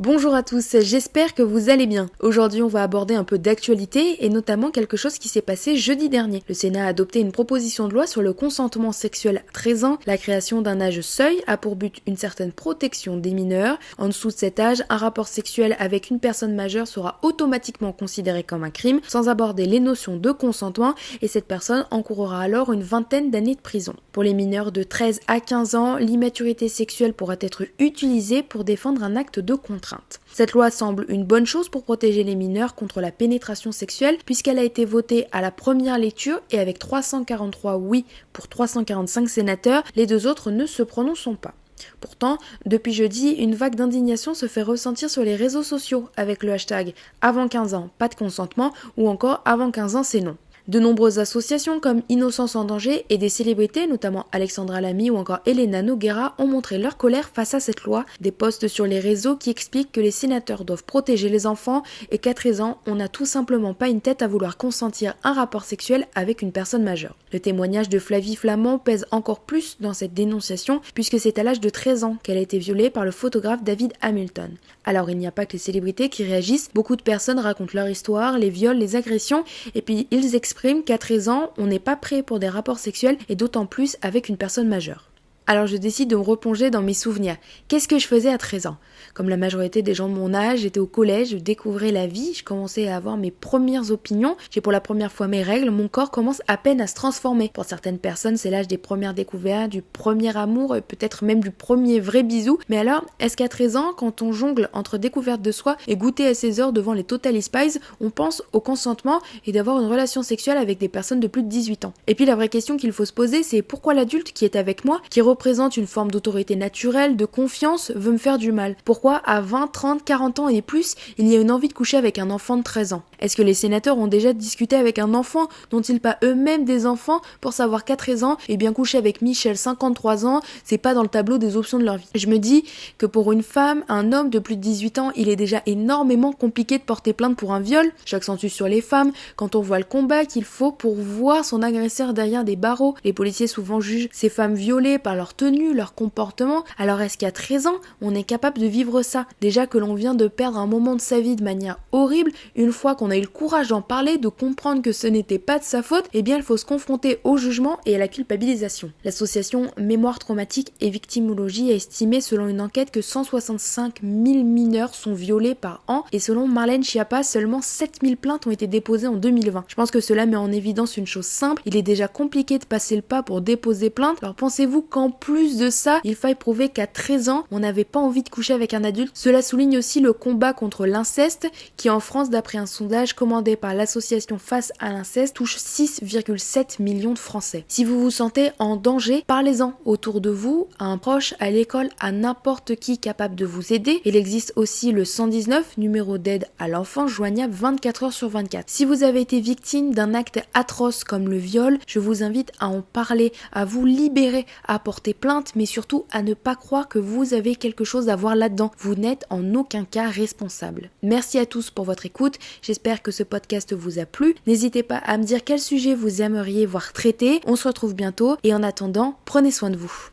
Bonjour à tous, j'espère que vous allez bien. Aujourd'hui, on va aborder un peu d'actualité et notamment quelque chose qui s'est passé jeudi dernier. Le Sénat a adopté une proposition de loi sur le consentement sexuel à 13 ans. La création d'un âge seuil a pour but une certaine protection des mineurs. En dessous de cet âge, un rapport sexuel avec une personne majeure sera automatiquement considéré comme un crime, sans aborder les notions de consentement, et cette personne encourra alors une vingtaine d'années de prison. Pour les mineurs de 13 à 15 ans, l'immaturité sexuelle pourra être utilisée pour défendre un acte de contrainte. Cette loi semble une bonne chose pour protéger les mineurs contre la pénétration sexuelle puisqu'elle a été votée à la première lecture et avec 343 oui pour 345 sénateurs, les deux autres ne se prononçant pas. Pourtant, depuis jeudi, une vague d'indignation se fait ressentir sur les réseaux sociaux avec le hashtag avant 15 ans, pas de consentement ou encore avant 15 ans, c'est non. De nombreuses associations comme Innocence en danger et des célébrités, notamment Alexandra Lamy ou encore Elena Noguera, ont montré leur colère face à cette loi. Des posts sur les réseaux qui expliquent que les sénateurs doivent protéger les enfants et qu'à 13 ans, on n'a tout simplement pas une tête à vouloir consentir un rapport sexuel avec une personne majeure. Le témoignage de Flavie Flament pèse encore plus dans cette dénonciation puisque c'est à l'âge de 13 ans qu'elle a été violée par le photographe David Hamilton. Alors il n'y a pas que les célébrités qui réagissent, beaucoup de personnes racontent leur histoire, les viols, les agressions et puis ils expriment qu'à 13 ans, on n'est pas prêt pour des rapports sexuels et d'autant plus avec une personne majeure. Alors je décide de me replonger dans mes souvenirs. Qu'est-ce que je faisais à 13 ans ? Comme la majorité des gens de mon âge, j'étais au collège, je découvrais la vie, je commençais à avoir mes premières opinions, j'ai pour la première fois mes règles, mon corps commence à peine à se transformer. Pour certaines personnes, c'est l'âge des premières découvertes, du premier amour, peut-être même du premier vrai bisou. Mais alors, est-ce qu'à 13 ans, quand on jongle entre découverte de soi et goûter à ses heures devant les Totally Spies, on pense au consentement et d'avoir une relation sexuelle avec des personnes de plus de 18 ans ? Et puis la vraie question qu'il faut se poser, c'est pourquoi l'adulte qui est avec moi, qui représente une forme d'autorité naturelle, de confiance, veut me faire du mal ? Pourquoi à 20, 30, 40 ans et plus, il y a une envie de coucher avec un enfant de 13 ans ? Est-ce que les sénateurs ont déjà discuté avec un enfant, n'ont-ils pas eux-mêmes des enfants, pour savoir qu'à 13 ans, bien coucher avec Michel, 53 ans, c'est pas dans le tableau des options de leur vie. Je me dis que pour une femme, un homme de plus de 18 ans, il est déjà énormément compliqué de porter plainte pour un viol. J'accentue sur les femmes, quand on voit le combat qu'il faut pour voir son agresseur derrière des barreaux. Les policiers souvent jugent ces femmes violées par leur tenue, leur comportement. Alors est-ce qu'à 13 ans, on est capable de vivre ça ? Déjà que l'on vient de perdre un moment de sa vie de manière horrible, une fois qu'on a eu le courage d'en parler, de comprendre que ce n'était pas de sa faute, il faut se confronter au jugement et à la culpabilisation. L'association Mémoire traumatique et victimologie a estimé selon une enquête que 165 000 mineurs sont violés par an et selon Marlène Schiappa, seulement 7 000 plaintes ont été déposées en 2020. Je pense que cela met en évidence une chose simple, il est déjà compliqué de passer le pas pour déposer plainte, alors pensez-vous qu'en plus de ça, il faille prouver qu'à 13 ans, on n'avait pas envie de coucher avec un adulte ? Cela souligne aussi le combat contre l'inceste qui en France, d'après un sondage commandé par l'association Face à l'inceste, touche 6,7 millions de Français. Si vous vous sentez en danger, parlez-en autour de vous, à un proche, à l'école, à n'importe qui capable de vous aider. Il existe aussi le 119, numéro d'aide à l'enfant, joignable 24 heures sur 24. Si vous avez été victime d'un acte atroce comme le viol, je vous invite à en parler, à vous libérer, à porter plainte, mais surtout à ne pas croire que vous avez quelque chose à voir là-dedans. Vous n'êtes en aucun cas responsable. Merci à tous pour votre écoute. J'espère que ce podcast vous a plu. N'hésitez pas à me dire quel sujet vous aimeriez voir traité. On se retrouve bientôt et en attendant, prenez soin de vous.